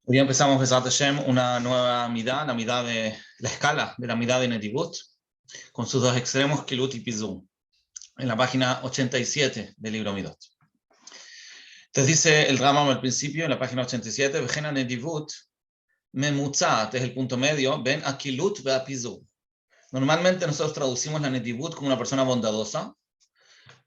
Hoy día empezamos Besat Hashem una nueva midá, la midá de la escala de la midá de Netivut, con sus dos extremos, Kilut y Pizum, en la página 87 del libro Midot. Entonces dice el Rambam al principio, en la página 87, Vejena Netivut, Memutzat, es el punto medio, ven a Kilut ve a Pizum. Normalmente nosotros traducimos la Netivut como una persona bondadosa,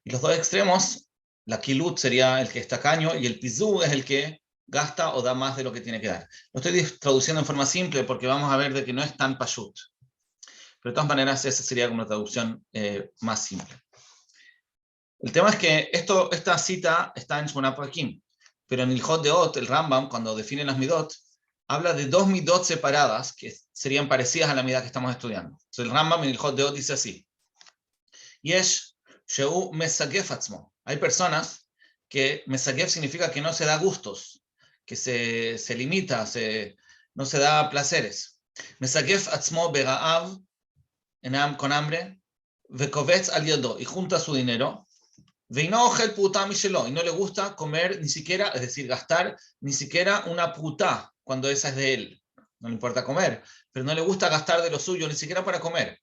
y los dos extremos, la Kilut sería el que es tacaño, y el Pizum es el que gasta o da más de lo que tiene que dar. Lo estoy traduciendo en forma simple porque vamos a ver de que no es tan pashut. Pero de todas maneras, esa sería como la traducción más simple. El tema es que esta cita está en Shmona Prakim, pero en el Hot Deot, el Rambam, cuando define las midot, habla de dos midot separadas que serían parecidas a la midá que estamos estudiando. Entonces el Rambam en el Hot Deot dice así: Yesh sheu mesagef atzmo. Hay personas que mesagef significa que no se da gustos, que se limita, no se da placeres. Mesagef atzmo bera'av, con hambre, vekovetz al yodo, y junta su dinero, veino ogel puta mishelo, y no le gusta comer ni siquiera, es decir, gastar ni siquiera una puta cuando esa es de él. No le importa comer, pero no le gusta gastar de lo suyo ni siquiera para comer.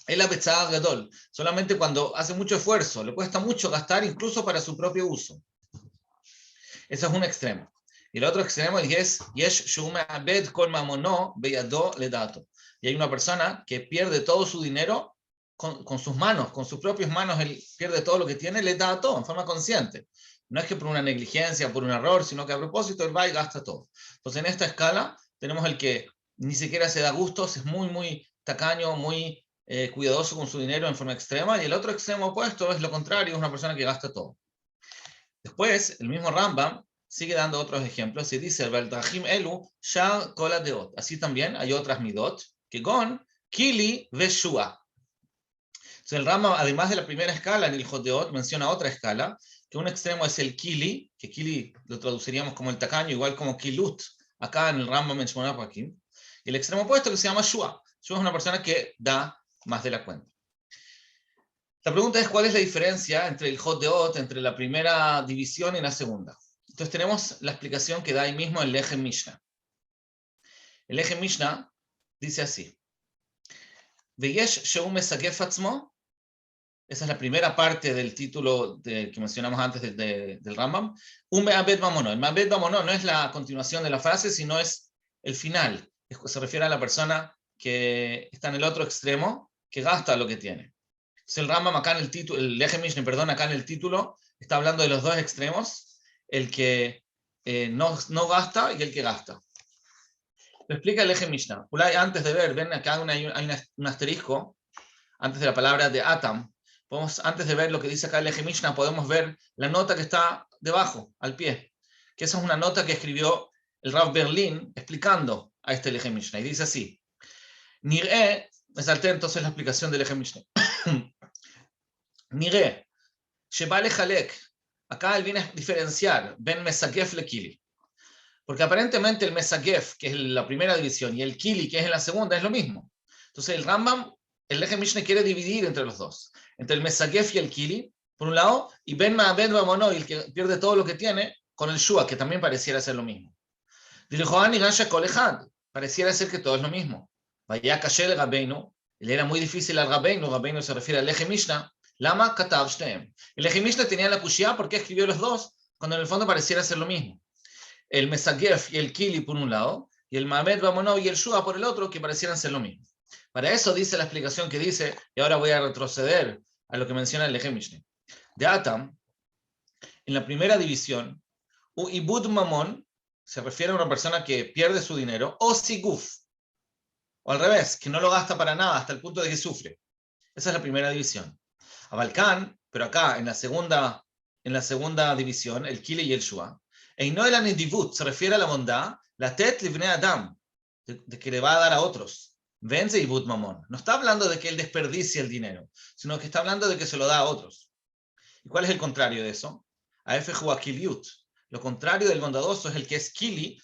El abetzah gadol, solamente cuando hace mucho esfuerzo, le cuesta mucho gastar incluso para su propio uso. Ese es un extremo. Y el otro extremo es yesh shume abed kol mamono beyado ledato. Y hay una persona que pierde todo su dinero con sus manos, con sus propias manos, él pierde todo lo que tiene, le da todo en forma consciente. No es que por una negligencia, por un error, sino que a propósito él va y gasta todo. Entonces en esta escala tenemos el que ni siquiera se da gustos, es muy tacaño, muy cuidadoso con su dinero en forma extrema, y el otro extremo opuesto es lo contrario, es una persona que gasta todo. Después, el mismo Rambam sigue dando otros ejemplos y dice: elu shar kol hadeot. Así también hay otras midot que con kili veshua. Entonces el Rambam, además de la primera escala en el Hot Deot, menciona otra escala, que un extremo es el kili, que kili lo traduciríamos como el tacaño, igual como kilut, acá en el Rambam mencionado por aquí. Y el extremo opuesto que se llama shua. Shua es una persona que da más de la cuenta. La pregunta es: ¿cuál es la diferencia entre el Hot Deot, entre la primera división y la segunda? Entonces tenemos la explicación que da ahí mismo el Lechem Mishnah. El Lechem Mishnah dice así: Veyesh sheu mesagef atzmo. Esa es la primera parte del título que mencionamos antes del Rambam. Un me'abed mamono. El me'abed mamono no es la continuación de la frase, sino es el final. Se refiere a la persona que está en el otro extremo, que gasta lo que tiene. Entonces el Rambam acá en el título, el Lechem Mishnah, perdón, acá en el título, está hablando de los dos extremos, el que no gasta y el que gasta. Lo explica el Lechem Mishnah. Antes de ver, ven acá hay un asterisco, antes de la palabra de Atam. Antes de ver lo que dice acá el Lechem Mishnah, podemos ver la nota que está debajo, al pie, que esa es una nota que escribió el Rav Berlin explicando a este Lechem Mishnah. Y dice así: Nir'e, me salté entonces la explicación del Lechem Mishnah. Nir'e, sheba lejalek. Acá él viene a diferenciar ben mesagef le kili. Porque aparentemente el mesagef, que es la primera división, y el kili, que es en la segunda, es lo mismo. Entonces el Rambam, el Lechem Mishnah quiere dividir entre los dos, entre el mesagef y el kili, por un lado, y ben ma'abed mamono, el que pierde todo lo que tiene, con el shua, que también pareciera ser lo mismo. Dijo y Gasha kolejad, pareciera ser que todo es lo mismo. Vaya kasher el Rabbeinu, le era muy difícil al Rabbeinu se refiere al Lechem Mishnah, lama katav shtem. El Lechem Mishnah tenía la kushia porque escribió los dos, cuando en el fondo pareciera ser lo mismo. El mesagef y el kili por un lado, y el ma'abed mamono y el shua por el otro, que parecieran ser lo mismo. Para eso dice la explicación que dice, y ahora voy a retroceder a lo que menciona el Lechem Mishnah. De Atam, en la primera división, ibud mamon se refiere a una persona que pierde su dinero, o siguf, o al revés, que no lo gasta para nada hasta el punto de que sufre. Esa es la primera división. A Balcán, pero acá en la segunda división, el kili y el shua, no el anidivut se refiere a la bondad, la tet livnei adam, de que le va a dar a otros. Vence y but mamón. No está hablando de que él desperdicie el dinero, sino que está hablando de que se lo da a otros. ¿Y cuál es el contrario de eso? Afhuakiliut. Lo contrario del bondadoso es el que es kili,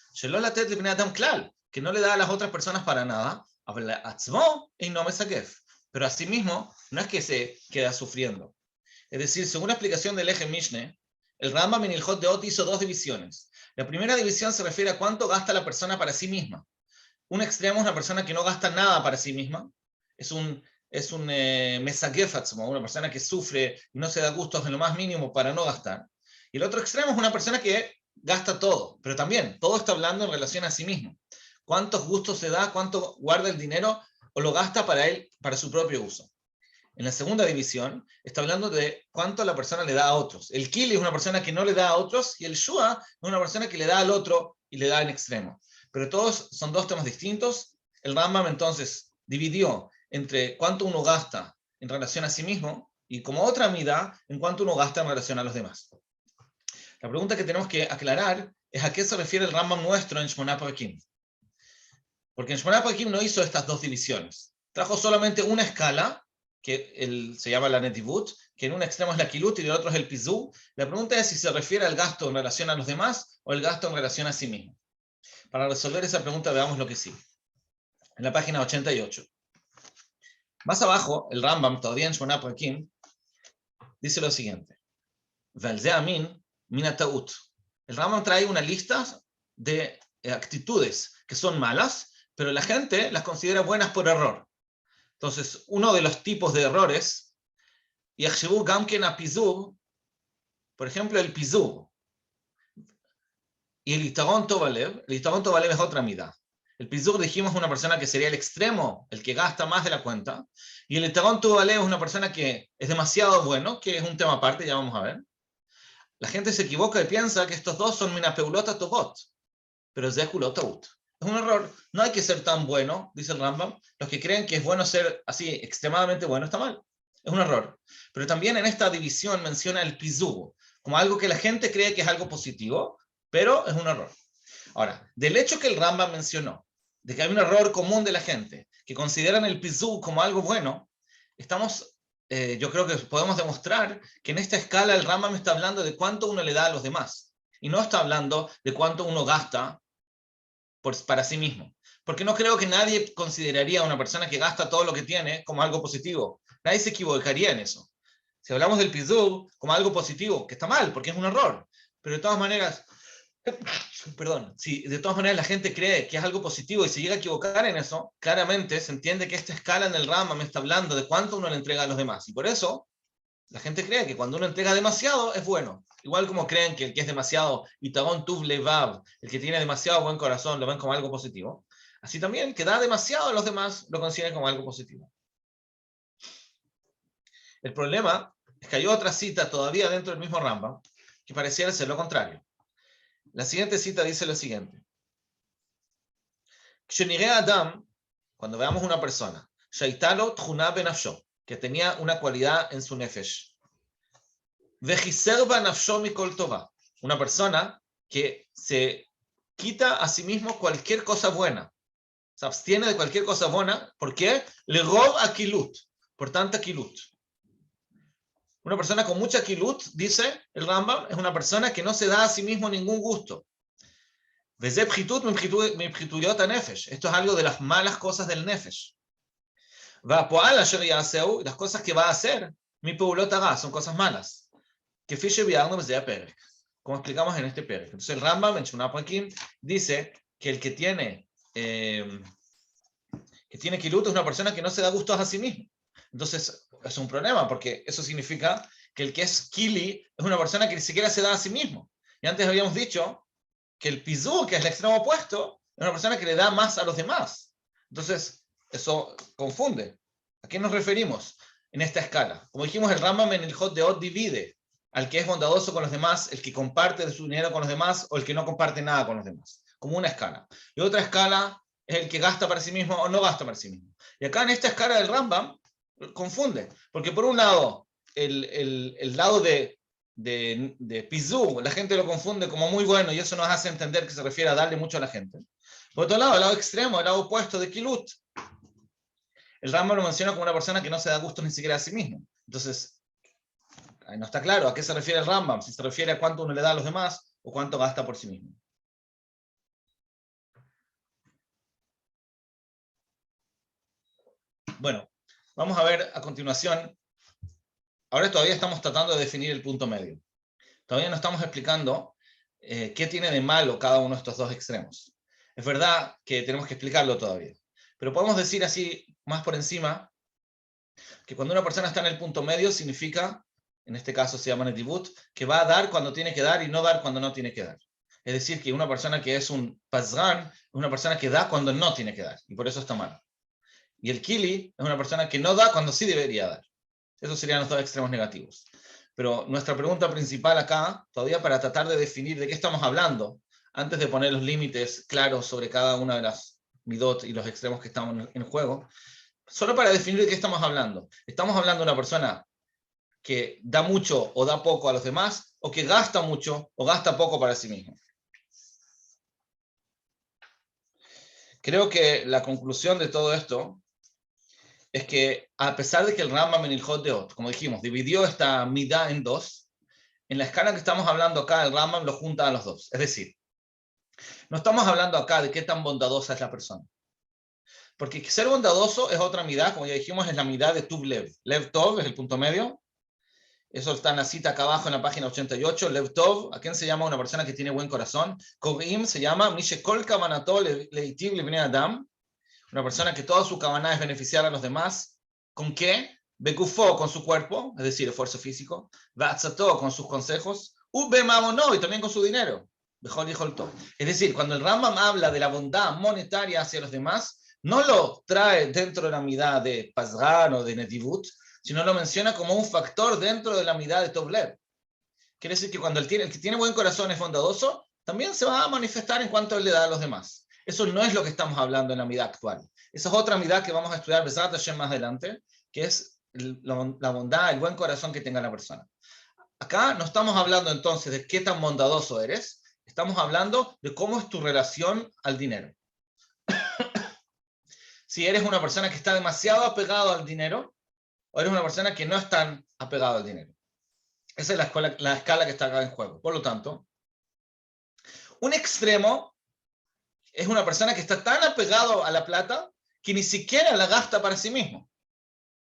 que no le da a las otras personas para nada, y no mesagef. Pero asimismo, no es que se queda sufriendo. Es decir, según la explicación del Lechem Mishnah, el Rambam en el Hot Deot hizo dos divisiones. La primera división se refiere a cuánto gasta la persona para sí misma. Un extremo es una persona que no gasta nada para sí misma, es un mesagefatzmo, una persona que sufre y no se da gustos en lo más mínimo para no gastar. Y el otro extremo es una persona que gasta todo, pero también todo está hablando en relación a sí mismo. ¿Cuántos gustos se da? ¿Cuánto guarda el dinero o lo gasta para él, para su propio uso? En la segunda división está hablando de cuánto la persona le da a otros. El kili es una persona que no le da a otros y el shua es una persona que le da al otro y le da en extremo. Pero todos son dos temas distintos. El Rambam entonces dividió entre cuánto uno gasta en relación a sí mismo y como otra medida en cuánto uno gasta en relación a los demás. La pregunta que tenemos que aclarar es a qué se refiere el Rambam nuestro en Shmona Parakim. Porque en Shmona Parakim no hizo estas dos divisiones. Trajo solamente una escala, que se llama la netivut, que en un extremo es la kilut y en el otro es el pizú. La pregunta es si se refiere al gasto en relación a los demás o el gasto en relación a sí mismo. Para resolver esa pregunta veamos lo que sigue. En la página 88. Más abajo, el Rambam, todavía en Shmona Parakim, dice lo siguiente. El Rambam trae una lista de actitudes que son malas, pero la gente las considera buenas por error. Entonces, uno de los tipos de errores, por ejemplo, el pizú y el Yitron Tovalev es otra midá. El pizú dijimos una persona que sería el extremo, el que gasta más de la cuenta, y el Yitron Tovalev es una persona que es demasiado bueno, que es un tema aparte, ya vamos a ver. La gente se equivoca y piensa que estos dos son minapeulota tovot, pero es zekulot. Es un error. No hay que ser tan bueno, dice el Rambam. Los que creen que es bueno ser así extremadamente bueno está mal. Es un error. Pero también en esta división menciona el pizú como algo que la gente cree que es algo positivo, pero es un error. Ahora, del hecho que el Rambam mencionó, de que hay un error común de la gente, que consideran el pizú como algo bueno, yo creo que podemos demostrar que en esta escala el Rambam está hablando de cuánto uno le da a los demás, y no está hablando de cuánto uno gasta para sí mismo. Porque no creo que nadie consideraría a una persona que gasta todo lo que tiene como algo positivo. Nadie se equivocaría en eso. Si hablamos del pizú como algo positivo, que está mal, porque es un error, pero de todas maneras, si de todas maneras la gente cree que es algo positivo y se llega a equivocar en eso, claramente se entiende que esta escala en el Rambam me está hablando de cuánto uno le entrega a los demás. Y por eso la gente cree que cuando uno entrega demasiado es bueno. Igual como creen que el que es demasiado Yitron Tuv Levav, el que tiene demasiado buen corazón, lo ven como algo positivo. Así también, que da demasiado a los demás, lo consideran como algo positivo. El problema es que hay otra cita todavía dentro del mismo Rambam que pareciera ser lo contrario. La siguiente cita dice lo siguiente. Adam, cuando veamos una persona, Shaitalo Tchuna benafsho, que tenía una cualidad en su nefesh, Vejiserva nafsho mikol tova, una persona que se quita a sí mismo cualquier cosa buena, se abstiene de cualquier cosa buena. ¿Por qué? Le rob a kilut, por tanta kilut. Una persona con mucha kilut, dice el Rambam, es una persona que no se da a sí mismo ningún gusto. Esto es algo de las malas cosas del nefesh. Las cosas que va a hacer, mi peulot son cosas malas. Que fiche viarnos de perek, como explicamos en este perek. Entonces el Rambam en Shmona Parakim dice que el que tiene kilut es una persona que no se da gustos a sí mismo. Entonces es un problema, porque eso significa que el que es kili es una persona que ni siquiera se da a sí mismo. Y antes habíamos dicho que el pizú, que es el extremo opuesto, es una persona que le da más a los demás. Entonces eso confunde. ¿A qué nos referimos en esta escala? Como dijimos, el Rambam en el Hot de Od divide al que es bondadoso con los demás, el que comparte de su dinero con los demás o el que no comparte nada con los demás, como una escala. Y otra escala es el que gasta para sí mismo o no gasta para sí mismo. Y acá en esta escala del Rambam confunde, porque por un lado, el lado de pizú, la gente lo confunde como muy bueno y eso nos hace entender que se refiere a darle mucho a la gente. Por otro lado, el lado extremo, el lado opuesto de kilut, el Rambam lo menciona como una persona que no se da gusto ni siquiera a sí mismo. Entonces, no está claro a qué se refiere el Rambam, si se refiere a cuánto uno le da a los demás o cuánto gasta por sí mismo. Bueno, vamos a ver a continuación. Ahora todavía estamos tratando de definir el punto medio. Todavía no estamos explicando ¿qué tiene de malo cada uno de estos dos extremos? Es verdad que tenemos que explicarlo todavía, pero podemos decir así, más por encima, que cuando una persona está en el punto medio significa, en este caso se llama netibut, que va a dar cuando tiene que dar y no dar cuando no tiene que dar. Es decir, que una persona que es un pazgan es una persona que da cuando no tiene que dar, y por eso está mal. Y el kili es una persona que no da cuando sí debería dar. Esos serían los dos extremos negativos. Pero nuestra pregunta principal acá, todavía para tratar de definir de qué estamos hablando, antes de poner los límites claros sobre cada una de las midot y los extremos que estamos en juego, solo para definir de qué estamos hablando. ¿Estamos hablando de una persona que da mucho o da poco a los demás, o que gasta mucho o gasta poco para sí mismo? Creo que la conclusión de todo esto es que, a pesar de que el Rambam en Ilhot Deot, como dijimos, dividió esta midá en dos, en la escala que estamos hablando acá, el Rambam lo junta a los dos. Es decir, no estamos hablando acá de qué tan bondadosa es la persona. Porque ser bondadoso es otra midá, como ya dijimos, es la midá de Tuv Lev. Lev Tov es el punto medio. Eso está en la cita acá abajo en la página 88. Lev Tov, ¿a quién se llama una persona que tiene buen corazón? Kogim se llama Mishekol Kavanato Leitiv Livnei Adam. Una persona que toda su kavaná es beneficiar a los demás. ¿Con qué? Bekufo, con su cuerpo, es decir, esfuerzo físico. Batzato, con sus consejos. Ubemamono, y también con su dinero. Es decir, cuando el Rambam habla de la bondad monetaria hacia los demás, no lo trae dentro de la midá de Pazgan o de Netivut, sino lo menciona como un factor dentro de la midá de Tovlev. Quiere decir que cuando el que tiene buen corazón es bondadoso, también se va a manifestar en cuanto él le da a los demás. Eso no es lo que estamos hablando en la midá actual. Esa es otra midá que vamos a estudiar Besat Hashem más adelante, que es la bondad, el buen corazón que tenga la persona. Acá no estamos hablando entonces de qué tan bondadoso eres, estamos hablando de cómo es tu relación al dinero. Si eres una persona que está demasiado apegado al dinero, o eres una persona que no es tan apegado al dinero. Esa es la escala que está acá en juego. Por lo tanto, un extremo es una persona que está tan apegado a la plata que ni siquiera la gasta para sí mismo.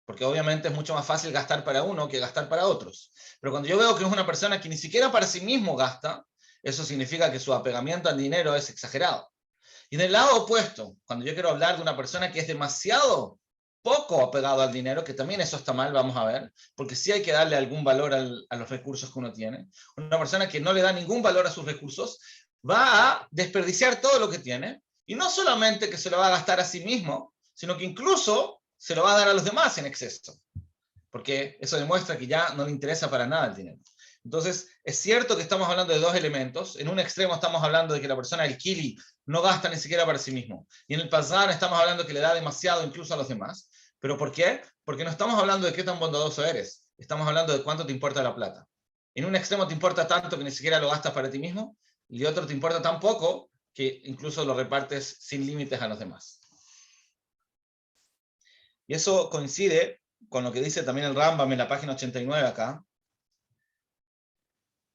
Porque obviamente es mucho más fácil gastar para uno que gastar para otros. Pero cuando yo veo que es una persona que ni siquiera para sí mismo gasta, eso significa que su apegamiento al dinero es exagerado. Y del lado opuesto, cuando yo quiero hablar de una persona que es demasiado poco apegado al dinero, que también eso está mal, vamos a ver, porque sí hay que darle algún valor a los recursos que uno tiene. Una persona que no le da ningún valor a sus recursos va a desperdiciar todo lo que tiene, y no solamente que se lo va a gastar a sí mismo, sino que incluso se lo va a dar a los demás en exceso, porque eso demuestra que ya no le interesa para nada el dinero. Entonces, es cierto que estamos hablando de dos elementos. En un extremo estamos hablando de que la persona, el kili, no gasta ni siquiera para sí mismo. Y en el pazar estamos hablando que le da demasiado incluso a los demás. ¿Pero por qué? Porque no estamos hablando de qué tan bondadoso eres. Estamos hablando de cuánto te importa la plata. En un extremo te importa tanto que ni siquiera lo gastas para ti mismo, y de otro te importa tan poco que incluso lo repartes sin límites a los demás. Y eso coincide con lo que dice también el Rambam en la página 89 acá.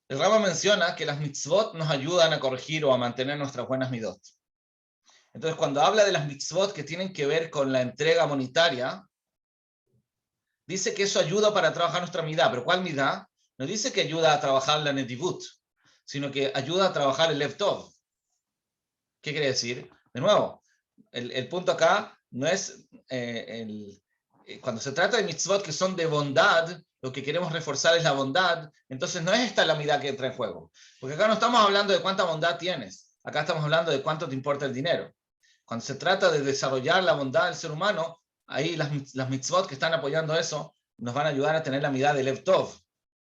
El Rambam menciona que las mitzvot nos ayudan a corregir o a mantener nuestras buenas midot. Entonces, cuando habla de las mitzvot que tienen que ver con la entrega monetaria, dice que eso ayuda para trabajar nuestra midá. ¿Pero cuál midá? No dice que ayuda a trabajar la netivut, sino que ayuda a trabajar el lev tov. ¿Qué quiere decir? De nuevo, el punto acá no es cuando se trata de mitzvot que son de bondad, lo que queremos reforzar es la bondad. Entonces no es esta la midá que entra en juego, porque acá no estamos hablando de cuánta bondad tienes, acá estamos hablando de cuánto te importa el dinero. Cuando se trata de desarrollar la bondad del ser humano, ahí las mitzvot que están apoyando eso nos van a ayudar a tener la midá de lev tov,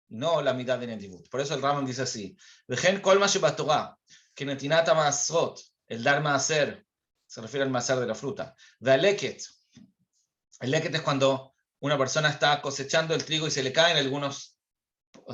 no la midá de netivut. Por eso el Rambam dice así: Vejen kol ma shebatorah, que netinata ma'asrot, el dar ma'aser, se refiere al ma'aser de la fruta. Ve'aleket, el leket es cuando una persona está cosechando el trigo y se le caen algunos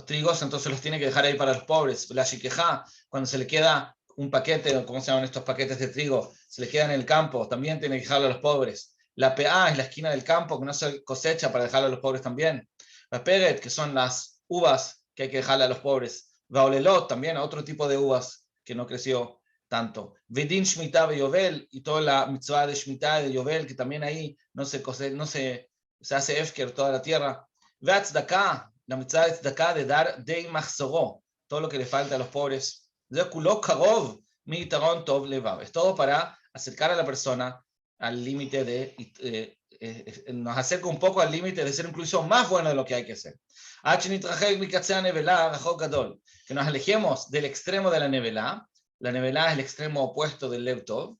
trigos, entonces los tiene que dejar ahí para los pobres. La shikejá, cuando se le queda un paquete, ¿cómo se llaman estos paquetes de trigo? Se le queda en el campo, también tiene que dejarlo a los pobres. La PA es la esquina del campo que no se cosecha, para dejarlo a los pobres también. La peret, que son las uvas que hay que dejarle a los pobres. Vaolelot, también otro tipo de uvas que no creció tanto. Vedin Shemitah de Yovel, y toda la mitzvah de Shemitah de Yovel, que también ahí no se hace efker toda la tierra. Ve'atzdaka, la mitzvah de tzedakah, de dar dei machzoró, todo lo que le falta a los pobres. Es todo para acercar a la persona al límite nos acerca un poco al límite de ser incluso más bueno de lo que hay que ser. Que nos alejemos del extremo de la nevelá. La nevelá es el extremo opuesto del Lev Tov.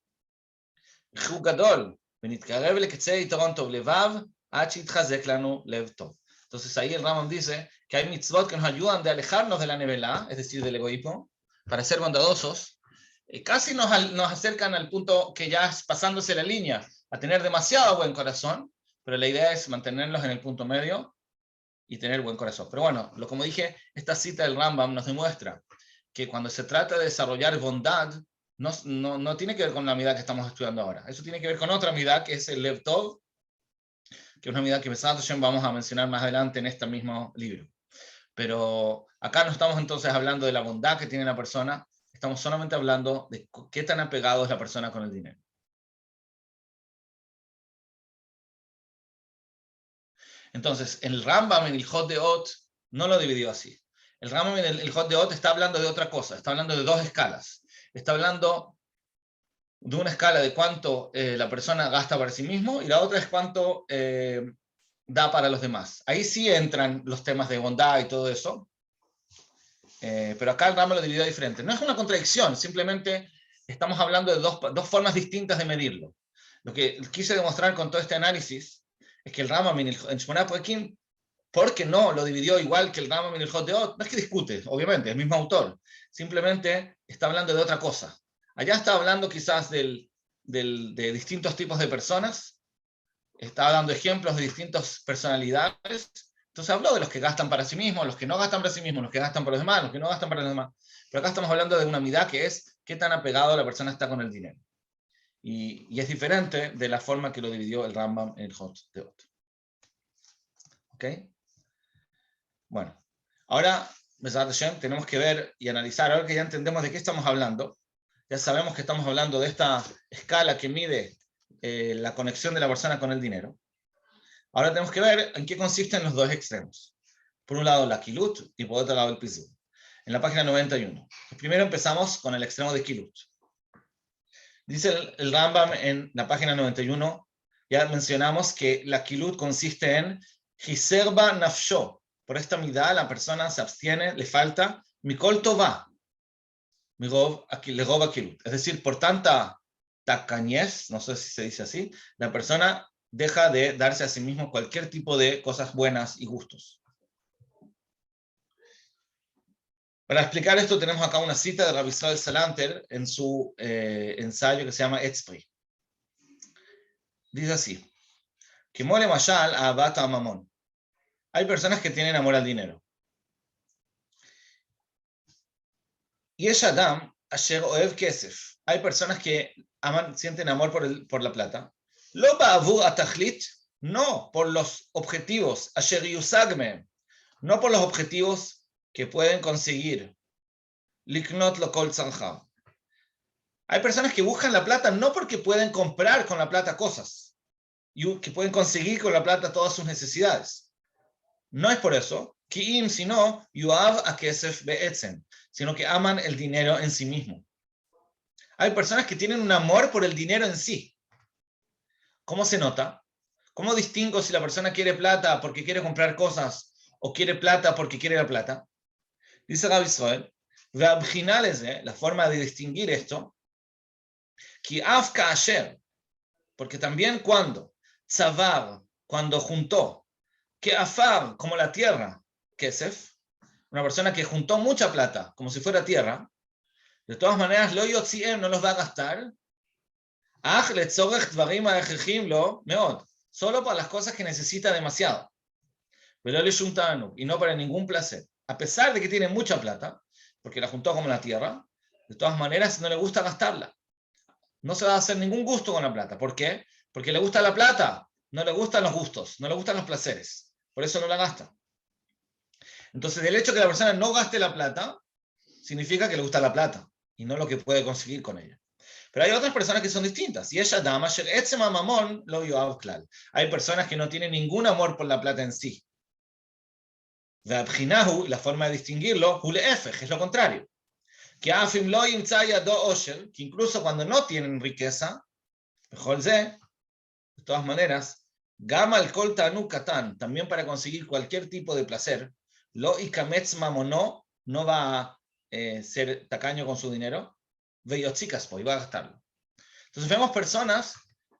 Entonces ahí el Rambam dice que hay mitzvot que nos ayudan de alejarnos de la nevelá, es decir, del egoísmo, para ser bondadosos. Casi nos acercan al punto que ya es pasándose la línea a tener demasiado buen corazón, pero la idea es mantenerlos en el punto medio y tener buen corazón. Pero bueno, como dije, esta cita del Rambam nos demuestra que cuando se trata de desarrollar bondad, no tiene que ver con la amidad que estamos estudiando ahora. Eso tiene que ver con otra amidad, que es el Lev Tov, que es una amidad que vamos a mencionar más adelante en este mismo libro. Pero acá no estamos entonces hablando de la bondad que tiene la persona, estamos solamente hablando de qué tan apegado es la persona con el dinero. Entonces, el Rambam en el Hot de Ot no lo dividió así. El Rambam en el Hot de Ot está hablando de otra cosa, está hablando de dos escalas. Está hablando de una escala de cuánto la persona gasta para sí mismo y la otra es cuánto da para los demás. Ahí sí entran los temas de bondad y todo eso, pero acá el Rambam lo dividió diferente. No es una contradicción, simplemente estamos hablando de dos formas distintas de medirlo. Lo que quise demostrar con todo este análisis es que el Rambam en Shmona Poekim, ¿por qué no lo dividió igual que el Rambam en el Hot de Ot? No es que discute, obviamente, el mismo autor. Simplemente está hablando de otra cosa. Allá está hablando quizás de distintos tipos de personas, está dando ejemplos de distintas personalidades. Entonces habló de los que gastan para sí mismos, los que no gastan para sí mismos, los que gastan para los demás, los que no gastan para los demás. Pero acá estamos hablando de una amidad que es qué tan apegado la persona está con el dinero. Y es diferente de la forma que lo dividió el Rambam en el Hot de Ot. ¿Ok? Bueno, ahora, tenemos que ver y analizar, ahora que ya entendemos de qué estamos hablando, ya sabemos que estamos hablando de esta escala que mide la conexión de la persona con el dinero. Ahora tenemos que ver en qué consisten los dos extremos. Por un lado la kilut y por otro lado el pizum. En la página 91. Primero empezamos con el extremo de kilut. Dice el Rambam en la página 91, ya mencionamos que la kilut consiste en hiserba nafsho. Por esta midá la persona se abstiene, le falta mikol tová, legov akilut. Es decir, por tanta tacañez, no sé si se dice así, la persona deja de darse a sí mismo cualquier tipo de cosas buenas y gustos. Para explicar esto tenemos acá una cita de Rabbi Israel Salanter en su ensayo que se llama Etzpri. Dice así, que mole mashal a abata mamón. Hay personas que tienen amor al dinero. Y es Adam asher oev kesef. Hay personas que sienten amor por la plata. Lo ba'avur atachlit, no por los objetivos, asher yusagme, no por los objetivos que pueden conseguir. Liknot lo kol tzarcham. Hay personas que buscan la plata no porque pueden comprar con la plata cosas, y que pueden conseguir con la plata todas sus necesidades. No es por eso, ki'im, sino yuav a kesef be'etzen, sino que aman el dinero en sí mismo. Hay personas que tienen un amor por el dinero en sí. ¿Cómo se nota? ¿Cómo distingo si la persona quiere plata porque quiere comprar cosas o quiere plata porque quiere la plata? Dice Rabbi Israel, la forma de distinguir esto, porque también cuando tzavar, cuando juntó, que afar, como la tierra, kesef, una persona que juntó mucha plata, como si fuera tierra, de todas maneras, lo yotziem no los va a gastar, solo para las cosas que necesita demasiado, y no para ningún placer. A pesar de que tiene mucha plata, porque la juntó como la tierra, de todas maneras no le gusta gastarla. No se va a hacer ningún gusto con la plata. ¿Por qué? Porque le gusta la plata, no le gustan los gustos, no le gustan los placeres. Por eso no la gasta. Entonces, el hecho de que la persona no gaste la plata, significa que le gusta la plata, y no lo que puede conseguir con ella. Pero hay otras personas que son distintas. Y ella dama, mamón, lo vio claro. Hay personas que no tienen ningún amor por la plata en sí. La forma de distinguirlo, es lo contrario. que incluso cuando no tienen riqueza, de todas maneras, Gama el Kol Ta'anug Katan, también para conseguir cualquier tipo de placer, Lo Ikametz Mamono, no va a ser tacaño con su dinero, Veyotzikas, y va a gastarlo. Entonces vemos personas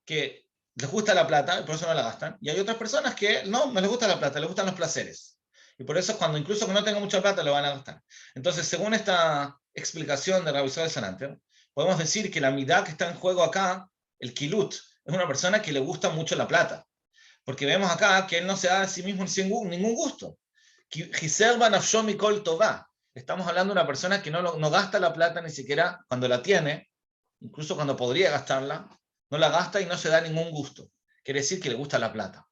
que les gusta la plata y por eso no la gastan, y hay otras personas que no les gusta la plata, les gustan los placeres. Y por eso cuando incluso que no tengan mucha plata lo van a gastar. Entonces, según esta explicación de Rabbi Israel Salanter, podemos decir que la midá que está en juego acá, el kilut, es una persona que le gusta mucho la plata. Porque vemos acá que él no se da a sí mismo ningún gusto. Estamos hablando de una persona que no gasta la plata ni siquiera cuando la tiene, incluso cuando podría gastarla, no la gasta y no se da ningún gusto. Quiere decir que le gusta la plata.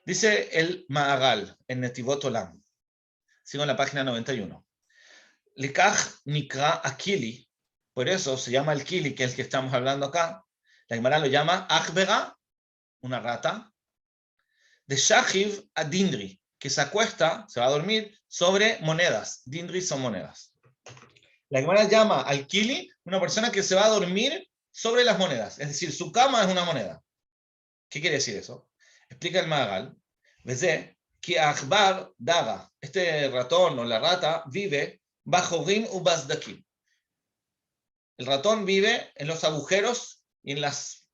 Dice el Ma'agal en Netivot Olam. Sigo en la página 91. Likach Nikra Akili. Por eso se llama el Kili, que es el que estamos hablando acá. La Gemara lo llama Achbega, una rata, de Shahiv a Dindri, que se acuesta, se va a dormir sobre monedas. Dindri son monedas. La Gemara llama al Kili una persona que se va a dormir sobre las monedas, es decir, su cama es una moneda. ¿Qué quiere decir eso? Explica el Maharal. Vezé que Achbar Daga, este ratón o la rata, vive bajo Rim u Bazdakim. El ratón vive en los agujeros y en las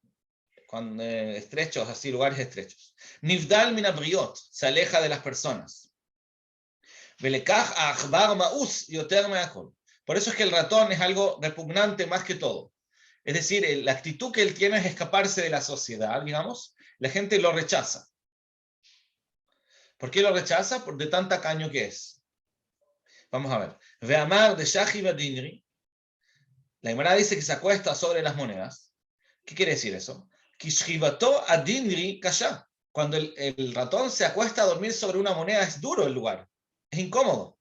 estrechos, así lugares estrechos. Nifdal minabriot, se aleja de las personas. Velekach Achbar Maus yoter meakol. Por eso es que el ratón es algo repugnante más que todo. Es decir, la actitud que él tiene es escaparse de la sociedad, digamos. La gente lo rechaza. ¿Por qué lo rechaza? Por de tan tacaño que es. Vamos a ver. Veamar de Shahiv Adinri. La Gemara dice que se acuesta sobre las monedas. ¿Qué quiere decir eso? Kishhivato Adinri Kasha. Cuando el ratón se acuesta a dormir sobre una moneda es duro el lugar. Es incómodo.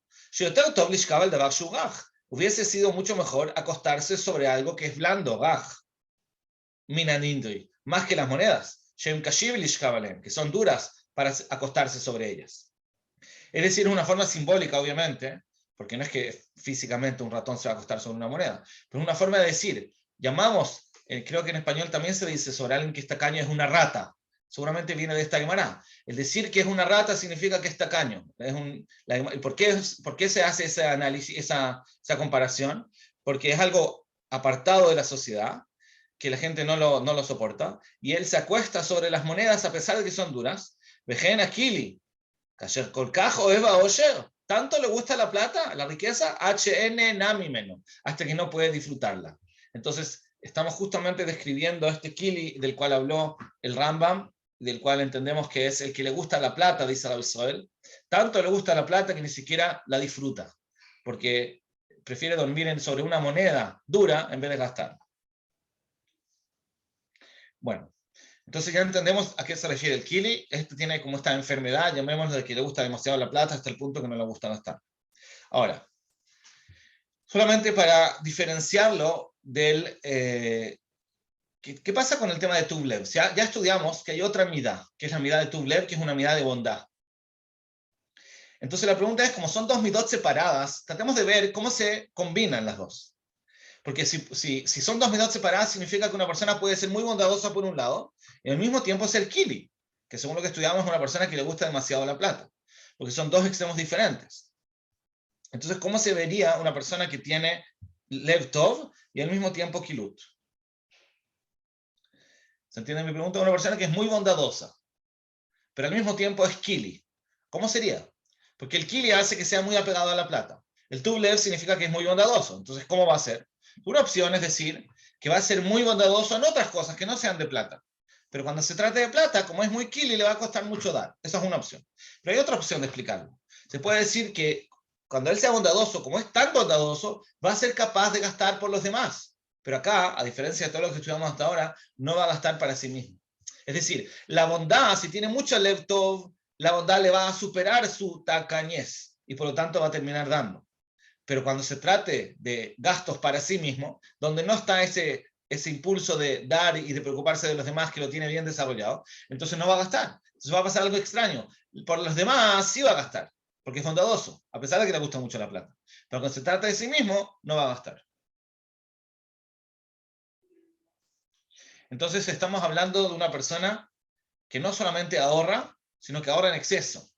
Hubiese sido mucho mejor acostarse sobre algo que es blando, gaj, minanindri, más que las monedas, que son duras para acostarse sobre ellas. Es decir, es una forma simbólica, obviamente, porque no es que físicamente un ratón se va a acostar sobre una moneda, pero es una forma de decir, llamamos, creo que en español también se dice sobre alguien que es tacaño es una rata. Seguramente viene de esta Gemara. El decir que es una rata significa que es tacaño. ¿Por qué se hace ese análisis, esa comparación? Porque es algo apartado de la sociedad, que la gente no lo soporta, y él se acuesta sobre las monedas a pesar de que son duras. Vejen Akili, Kasher Kolkaj o Eva Osher. Tanto le gusta la plata, la riqueza, HN Nami menos, hasta que no puede disfrutarla. Entonces, estamos justamente describiendo este Kili del cual habló el Rambam, del cual entendemos que es el que le gusta la plata, dice Rabbi Israel. Tanto le gusta la plata que ni siquiera la disfruta, porque prefiere dormir sobre una moneda dura en vez de gastarla. Bueno, entonces ya entendemos a qué se refiere el Kili. Este tiene como esta enfermedad, llamémoslo de que le gusta demasiado la plata hasta el punto que no le gusta gastar. Ahora, solamente para diferenciarlo del... ¿Qué pasa con el tema de Tuvlev? Ya estudiamos que hay otra midá, que es la midá de Tuvlev, que es una midá de bondad. Entonces la pregunta es, como son dos midot separadas, tratemos de ver cómo se combinan las dos. Porque si son dos midot separadas, significa que una persona puede ser muy bondadosa por un lado, y al mismo tiempo ser Kili, que según lo que estudiamos es una persona que le gusta demasiado la plata. Porque son dos extremos diferentes. Entonces, ¿cómo se vería una persona que tiene Lev Tov y al mismo tiempo Kilut? ¿Se entiende mi pregunta? Una persona que es muy bondadosa, pero al mismo tiempo es Kili. ¿Cómo sería? Porque el Kili hace que sea muy apegado a la plata. El Tuvlev significa que es muy bondadoso. Entonces, ¿cómo va a ser? Una opción es decir que va a ser muy bondadoso en otras cosas que no sean de plata. Pero cuando se trata de plata, como es muy Kili, le va a costar mucho dar. Esa es una opción. Pero hay otra opción de explicarlo. Se puede decir que cuando él sea bondadoso, como es tan bondadoso, va a ser capaz de gastar por los demás. Pero acá, a diferencia de todo lo que estudiamos hasta ahora, no va a gastar para sí mismo. Es decir, la bondad, si tiene mucho Lev Tov, la bondad le va a superar su tacañez y por lo tanto va a terminar dando. Pero cuando se trate de gastos para sí mismo, donde no está ese impulso de dar y de preocuparse de los demás que lo tiene bien desarrollado, entonces no va a gastar. Entonces va a pasar algo extraño. Por los demás sí va a gastar, porque es bondadoso, a pesar de que le gusta mucho la plata. Pero cuando se trata de sí mismo, no va a gastar. Entonces estamos hablando de una persona que no solamente ahorra, sino que ahorra en exceso.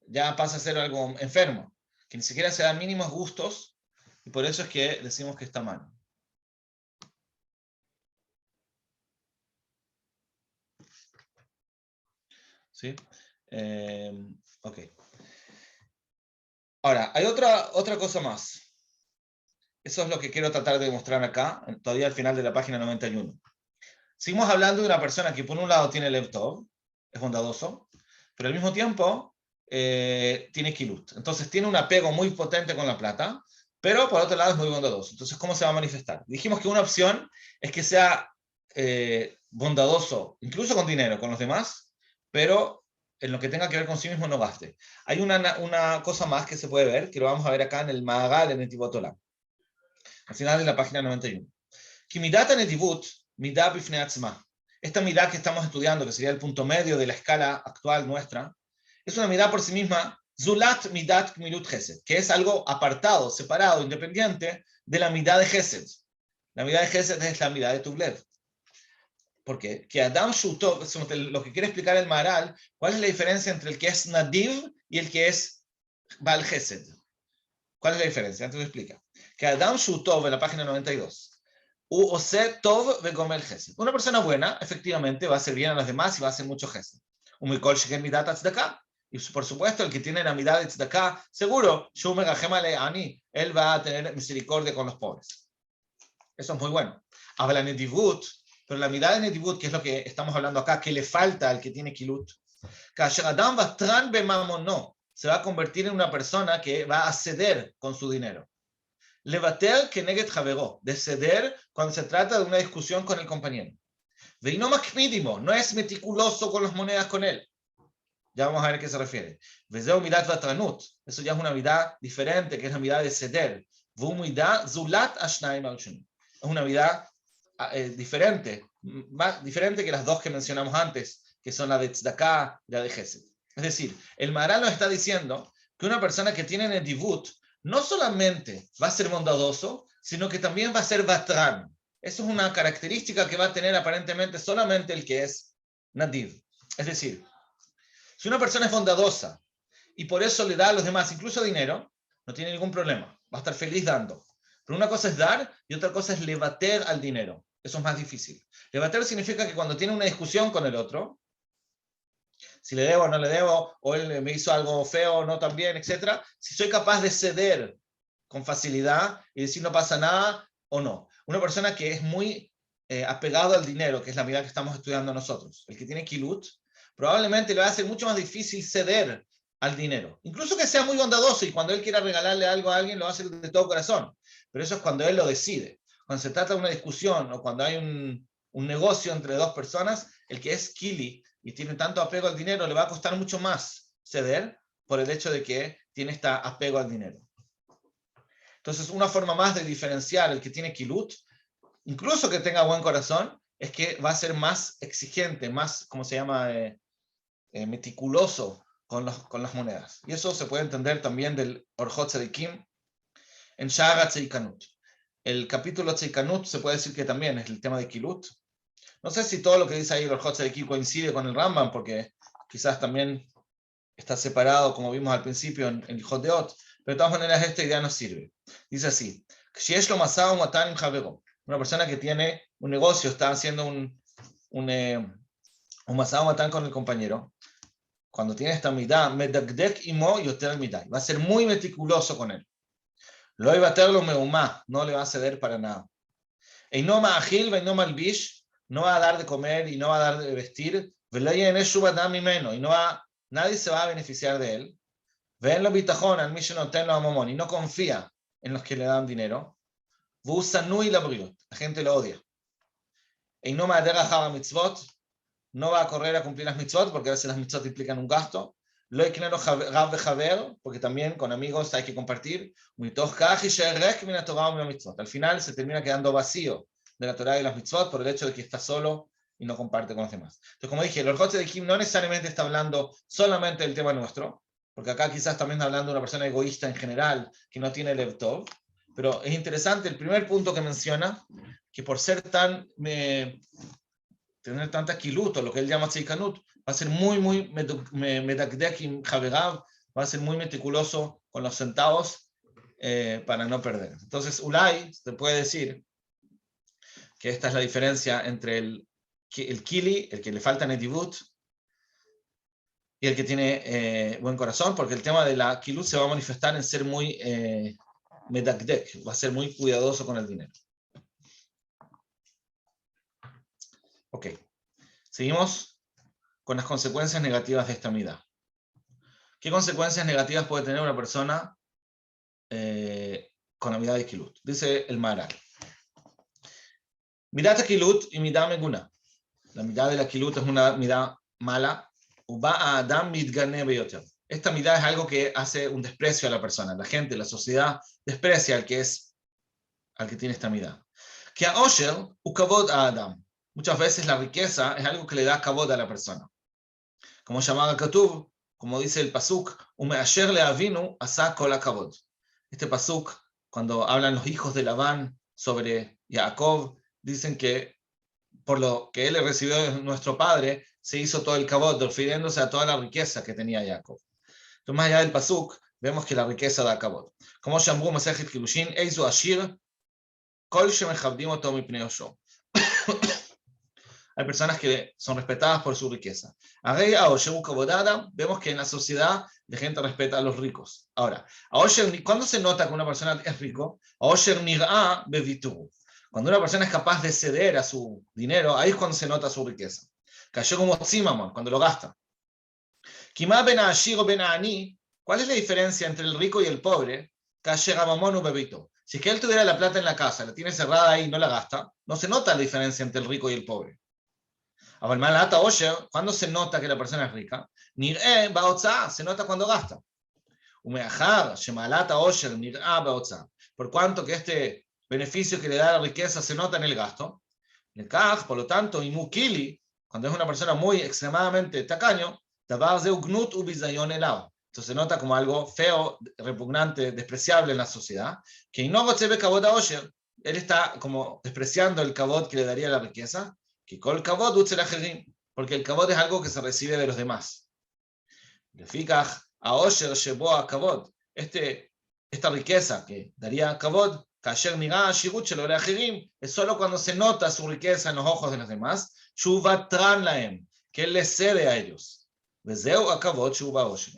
Ya pasa a ser algo enfermo, que ni siquiera se da mínimos gustos, y por eso es que decimos que está mal. ¿Sí? Ok. Ahora, hay otra cosa más. Eso es lo que quiero tratar de demostrar acá, todavía al final de la página 91. Seguimos hablando de una persona que por un lado tiene Lev Tov, es bondadoso, pero al mismo tiempo tiene Kilut. Entonces tiene un apego muy potente con la plata, pero por otro lado es muy bondadoso. Entonces, ¿cómo se va a manifestar? Dijimos que una opción es que sea bondadoso, incluso con dinero, con los demás, pero en lo que tenga que ver con sí mismo no gaste. Hay una cosa más que se puede ver, que lo vamos a ver acá en el Mahagal, en el Netivot Olam, al final de la página 91. Que midat netivut, midat bifnei atzma. Esta midat que estamos estudiando, que sería el punto medio de la escala actual nuestra, es una midat por sí misma, zulat midat milut chesed, que es algo apartado, separado, independiente de la midat de chesed. La midat de chesed es la midat de Tublev. ¿Por qué? Que Adam Shutov, lo que quiere explicar el Maharal, ¿cuál es la diferencia entre el que es nadiv y el que es Baal Chesed? ¿Cuál es la diferencia? Antes lo explica. Que Adam Shutov, en la página 92, una persona buena, efectivamente, va a hacer bien a los demás y va a hacer mucho gesed. Y por supuesto, el que tiene la mirada de tzedakah, seguro, él va a tener misericordia con los pobres. Eso es muy bueno. Habla Netivut, pero la mirada de Netivut, que es lo que estamos hablando acá, que le falta al que tiene Kilut, se va a convertir en una persona que va a ceder con su dinero. Levater keneget javero, de ceder cuando se trata de una discusión con el compañero. Veino makmidimo, no es meticuloso con las monedas con él. Ya vamos a ver a qué se refiere. Vezeo midat vatranut, eso ya es una mirada diferente, que es la mirada de ceder. Vumida zulat ashnaim al-shuni. Es una mirada diferente, más diferente que las dos que mencionamos antes, que son la de tzedakah y la de gesed. Es decir, el Maharal nos está diciendo que una persona que tiene nedivut no solamente va a ser bondadoso, sino que también va a ser batrán. Eso es una característica que va a tener aparentemente solamente el que es nadiv. Es decir, si una persona es bondadosa y por eso le da a los demás incluso dinero, no tiene ningún problema, va a estar feliz dando. Pero una cosa es dar y otra cosa es levater al dinero. Eso es más difícil. Levater significa que cuando tiene una discusión con el otro, si le debo o no le debo, o él me hizo algo feo o no también, etc., si soy capaz de ceder con facilidad y decir no pasa nada o no. Una persona que es muy apegado al dinero, que es la mirada que estamos estudiando nosotros, el que tiene kilut, probablemente le va a ser mucho más difícil ceder al dinero. Incluso que sea muy bondadoso y cuando él quiera regalarle algo a alguien lo va a hacer de todo corazón. Pero eso es cuando él lo decide. Cuando se trata de una discusión o cuando hay un negocio entre dos personas, el que es kili y tiene tanto apego al dinero le va a costar mucho más ceder por el hecho de que tiene este apego al dinero. Entonces, una forma más de diferenciar el que tiene kilut, incluso que tenga buen corazón, es que va a ser más exigente, más, ¿cómo se llama?, meticuloso con las monedas. Y eso se puede entender también del Orjot Tzedikim en Sha'ar Tzeikanut. El capítulo Tzeikanut se puede decir que también es el tema de kilut. No sé si todo lo que dice ahí el Orjot Tzedikim coincide con el Rambam, porque quizás también está separado, como vimos al principio en el Hot de Ot, pero de todas maneras esta idea nos sirve. Dice así: una persona que tiene un negocio, está haciendo un masao matán con el compañero, cuando tiene esta mitad, medagdek imo yoter midai, va a ser muy meticuloso con él. Lo iba a tenerlo meumá, no le va a ceder para nada. Einoma agil, veinoma albish, no va a dar de comer y no va a dar de vestir, y nadie se va a beneficiar de él. Ven lo bitajón al mismo no momón y no confía en los que le dan dinero. Busanu y la gente lo odia. Einoma adera mitzvot, no va a correr a cumplir las mitzvot, porque a veces las mitzvot implican un gasto. Lo hay que no porque también con amigos hay que compartir. Al final se termina quedando vacío de la Torah y las mitzvot por el hecho de que está solo y no comparte con los demás. Entonces, como dije, el Orjot Tzedikim no necesariamente está hablando solamente del tema nuestro, porque acá quizás también está hablando de una persona egoísta en general, que no tiene Lev Tov, pero es interesante el primer punto que menciona, que por ser tener tanta kilut, o lo que él llama tzikanut, va a ser muy medakdek im javerav, va a ser muy meticuloso con los centavos para no perder. Entonces, Ulay se puede decir que esta es la diferencia entre el kili, el que le falta netivut, y el que tiene buen corazón, porque el tema de la kilut se va a manifestar en ser muy medakdek, va a ser muy cuidadoso con el dinero. Ok, seguimos con las consecuencias negativas de esta midá. ¿Qué consecuencias negativas puede tener una persona con la midá de kilut? Dice el Maharal. Midá de kilut y midá meguna. La midá de la kilut es una midá mala. Uba a Adam mitgane beyoter. Esta midá es algo que hace un desprecio a la persona. La gente, la sociedad desprecia al que tiene esta midá. Que a Osher u kavod a Adam. Muchas veces la riqueza es algo que le da kavod a la persona. Como llamaba Katuv, como dice el pasuk, umeasher le avinu asa kol hakavod. Este pasuk, cuando hablan los hijos de Labán sobre Jacob, dicen que por lo que él recibió de nuestro padre, se hizo todo el kavod, refiriéndose a toda la riqueza que tenía Jacob. Entonces, más allá del pasuk, vemos que la riqueza da kavod. Como Shambhu Masejet Kilushin, Eizu Ashir, Kol Shemechabdim Oto Mipnei Osho. Hay personas que son respetadas por su riqueza. Vemos que en la sociedad la gente respeta a los ricos. Ahora, ¿cuándo se nota que una persona es rico? Cuando una persona es capaz de ceder a su dinero, ahí es cuando se nota su riqueza. Cayó como Zimamon, cuando lo gasta. ¿Cuál es la diferencia entre el rico y el pobre? Si es que él tuviera la plata en la casa, la tiene cerrada ahí y no la gasta, no se nota la diferencia entre el rico y el pobre. ¿Cuándo se nota que la persona es rica? Se nota cuando gasta. Por cuanto que este beneficio que le da la riqueza se nota en el gasto. Por lo tanto, cuando es una persona muy extremadamente tacaño, entonces se nota como algo feo, repugnante, despreciable en la sociedad. Que él está como despreciando el kavod que le daría la riqueza. Porque el kavod es algo que se recibe de los demás. Esta riqueza que daría kavod, es solo cuando se nota su riqueza en los ojos de los demás, que él les cede a ellos. Es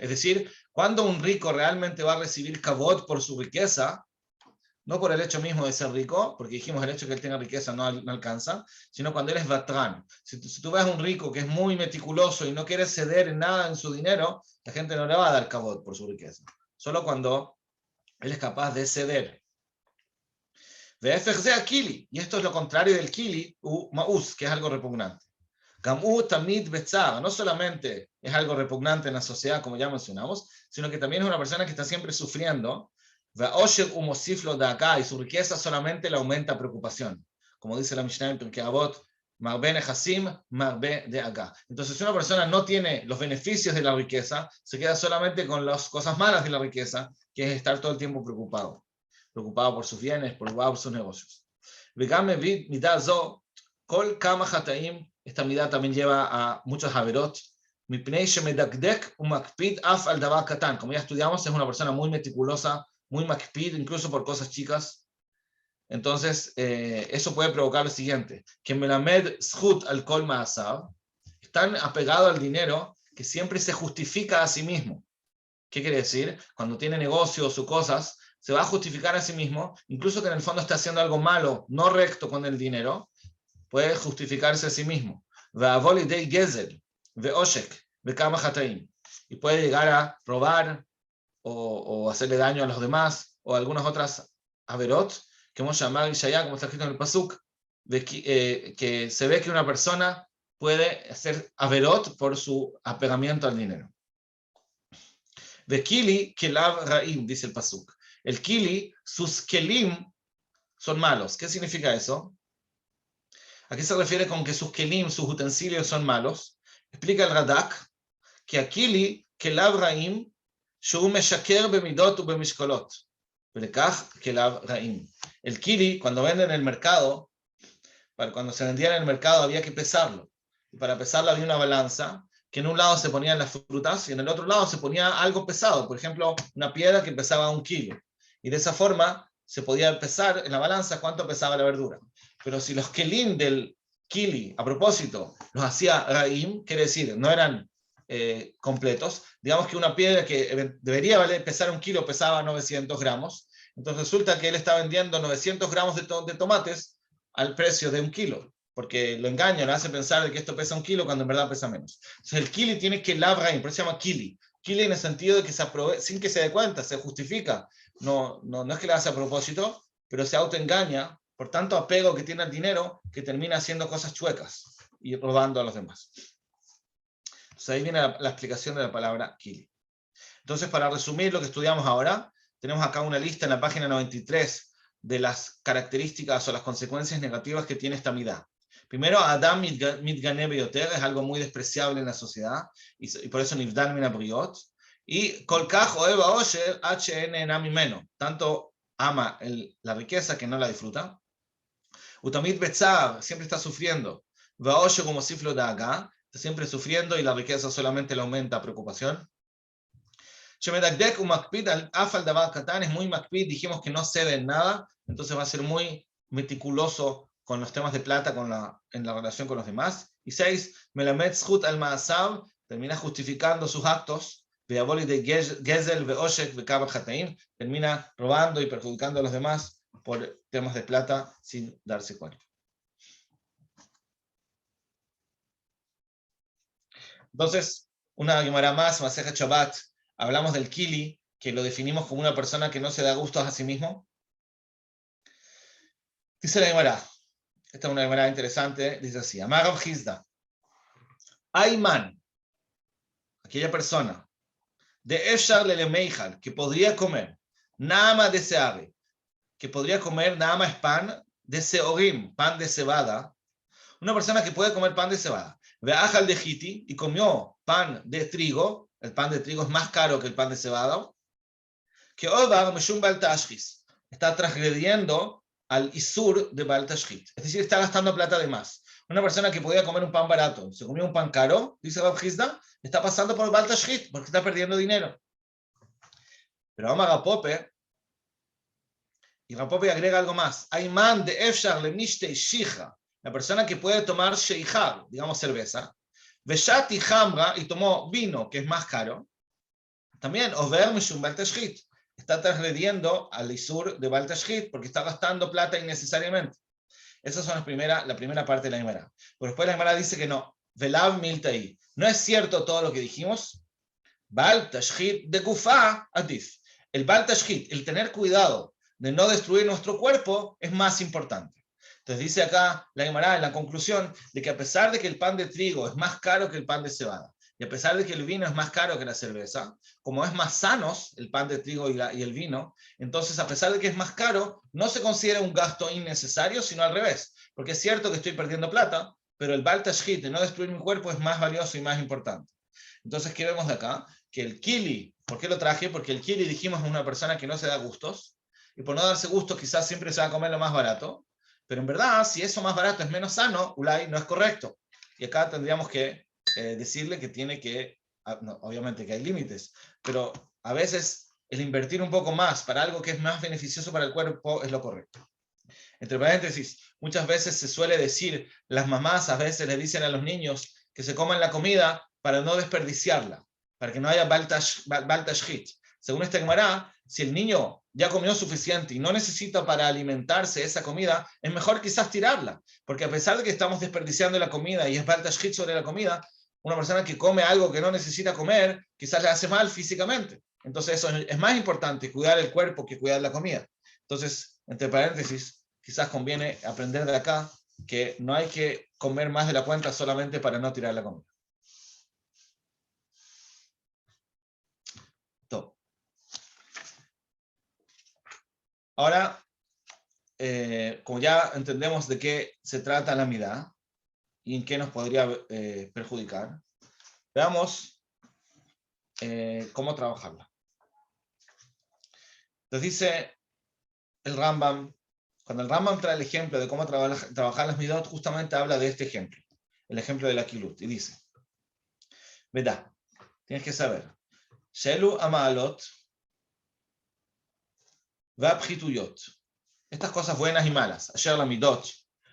decir, cuando un rico realmente va a recibir kavod por su riqueza, no por el hecho mismo de ser rico, porque dijimos el hecho de que él tenga riqueza no alcanza, sino cuando él es batrán. Si tú ves a un rico que es muy meticuloso y no quiere ceder en nada en su dinero, la gente no le va a dar kavod por su riqueza. Solo cuando él es capaz de ceder. Y esto es lo contrario del kili, maus, que es algo repugnante. No solamente es algo repugnante en la sociedad, como ya mencionamos, sino que también es una persona que está siempre sufriendo. Y su riqueza solamente le aumenta preocupación. Como dice la Mishnah en Pirkei Avot, entonces, si una persona no tiene los beneficios de la riqueza, se queda solamente con las cosas malas de la riqueza, que es estar todo el tiempo preocupado por sus bienes, preocupado por sus negocios. Esta midá también lleva a muchos averot. Como ya estudiamos, es una persona muy meticulosa, muy makpid, incluso por cosas chicas. Entonces, eso puede provocar lo siguiente: que melamed zhut al kol ma'asav, es tan apegado al dinero que siempre se justifica a sí mismo. ¿Qué quiere decir? Cuando tiene negocios o cosas, se va a justificar a sí mismo, incluso que en el fondo está haciendo algo malo, no recto con el dinero, puede justificarse a sí mismo. Y puede llegar a robar o hacerle daño a los demás, o algunas otras averot, que hemos llamado Ishaya, como está escrito en el pasuk, que se ve que una persona puede hacer averot por su apegamiento al dinero. De kili kelav ra'im, dice el pasuk. El kili, sus kelim son malos. ¿Qué significa eso? ¿A qué se refiere con que sus kelim, sus utensilios son malos? Explica el Radak que a kili kelav ra'im שהוא משקר במידות ובמשקולות, ולכך כליו רעים. El kili, cuando venden en el mercado, cuando se vendía en el mercado había que pesarlo. Y para pesarlo había una balanza, que en un lado se ponían las frutas y en el otro lado se ponía algo pesado, por ejemplo, una piedra que pesaba 1 kilo. Y de esa forma se podía pesar en la balanza cuánto pesaba la verdura. Pero si los kelim del kili, a propósito, los hacía raim, quiere decir, no eran completos, digamos que una piedra que debería pesar 1 kilo pesaba 900 gramos, entonces resulta que él está vendiendo 900 gramos de tomates al precio de 1 kilo, porque lo engaña, le hace pensar que esto pesa 1 kilo cuando en verdad pesa menos. Entonces el kili tiene que lavar, por eso se llama kili. Kili en el sentido de que se aprovecha, sin que se dé cuenta, se justifica. No es que lo hace a propósito, pero se autoengaña por tanto apego que tiene al dinero que termina haciendo cosas chuecas y robando a los demás. Entonces ahí viene la explicación de la palabra kili. Entonces, para resumir lo que estudiamos ahora, tenemos acá una lista en la página 93 de las características o las consecuencias negativas que tiene esta midá. Primero, Adam mitganeh beyoter es algo muy despreciable en la sociedad, y por eso nivdan min habriot. Y kol kach ohev haosher ad she'en nehena mimeno, tanto ama la riqueza que no la disfruta. Utamid betzar, siempre está sufriendo. Ve'haosher como siflo da'aga, está siempre sufriendo y la riqueza solamente le aumenta preocupación. Shemedakdek u makpid afal davar katan es muy makpid, dijimos que no cede en nada, entonces va a ser muy meticuloso con los temas de plata en la relación con los demás. Y 6, melamed zhut al ma'asav, termina justificando sus actos, ve'aboli de gezel ve'oshek ve'kav hataim, termina robando y perjudicando a los demás por temas de plata sin darse cuenta. Entonces, una Gemara más, Masejet Shabbat, hablamos del kili, que lo definimos como una persona que no se da gustos a sí mismo. Dice la Gemara, esta es una Gemara interesante, dice así, Amar Rav Hizda, Ayman, aquella persona, de Efshar Lele Meijal, que podría comer, Nama de Seare, que podría comer, Nama es pan de Seorim, pan de cebada, una persona que puede comer pan de cebada, Veajal de Hiti, y comió pan de trigo, el pan de trigo es más caro que el pan de cebada, que Ovar Meshum Baal Tashchis, está transgrediendo al Isur de Baal Tashchit, es decir, está gastando plata de más. Una persona que podía comer un pan barato, se comió un pan caro, dice Rav Hizda, está pasando por Baal Tashchit porque está perdiendo dinero. Pero vamos a Rapope, y Rapope agrega algo más. Hay man de Efshar le Mishtei Shija, la persona que puede tomar Sheihar, digamos cerveza, Veshati Hamra, y tomó vino, que es más caro, también Over Meshum Baal Tashchit, está transgrediendo al Isur de Baal Tashchit porque está gastando plata innecesariamente. Esa es la primera parte de la Gemara. Pero después la Gemara dice que no. Velav miltai. No es cierto todo lo que dijimos. Baal Tashchit de Gufá Adif. El Baal Tashchit, el tener cuidado de no destruir nuestro cuerpo, es más importante. Entonces dice acá la Gemara en la conclusión de que a pesar de que el pan de trigo es más caro que el pan de cebada, y a pesar de que el vino es más caro que la cerveza, como es más sanos el pan de trigo y el vino, entonces a pesar de que es más caro, no se considera un gasto innecesario, sino al revés. Porque es cierto que estoy perdiendo plata, pero el Baal Tashchit de no destruir mi cuerpo es más valioso y más importante. Entonces, ¿qué vemos de acá? Que el kili, ¿por qué lo traje? Porque el kili, dijimos, es una persona que no se da gustos, y por no darse gustos quizás siempre se va a comer lo más barato, pero en verdad, si eso más barato es menos sano, Ulay, no es correcto. Y acá tendríamos que decirle que tiene que, no, obviamente que hay límites, pero a veces el invertir un poco más para algo que es más beneficioso para el cuerpo es lo correcto. Entre paréntesis, muchas veces se suele decir, las mamás a veces le dicen a los niños que se coman la comida para no desperdiciarla, para que no haya Baal Tashchit. Según esta Gemara, si el niño ya comió suficiente y no necesita para alimentarse esa comida, es mejor quizás tirarla, porque a pesar de que estamos desperdiciando la comida y es Baal Tashchit sobre la comida, una persona que come algo que no necesita comer, quizás le hace mal físicamente. Entonces eso es más importante, cuidar el cuerpo que cuidar la comida. Entonces, entre paréntesis, quizás conviene aprender de acá que no hay que comer más de la cuenta solamente para no tirar la comida. Todo. Ahora, como ya entendemos de qué se trata la midá y en qué nos podría perjudicar, veamos cómo trabajarla. Entonces dice el Rambam, cuando el Rambam trae el ejemplo de cómo trabajar las midot, justamente habla de este ejemplo, el ejemplo de la kilut, y dice, ¿verdad? Tienes que saber, Shelu amalot vabchituyot, estas cosas buenas y malas, ayer la midot,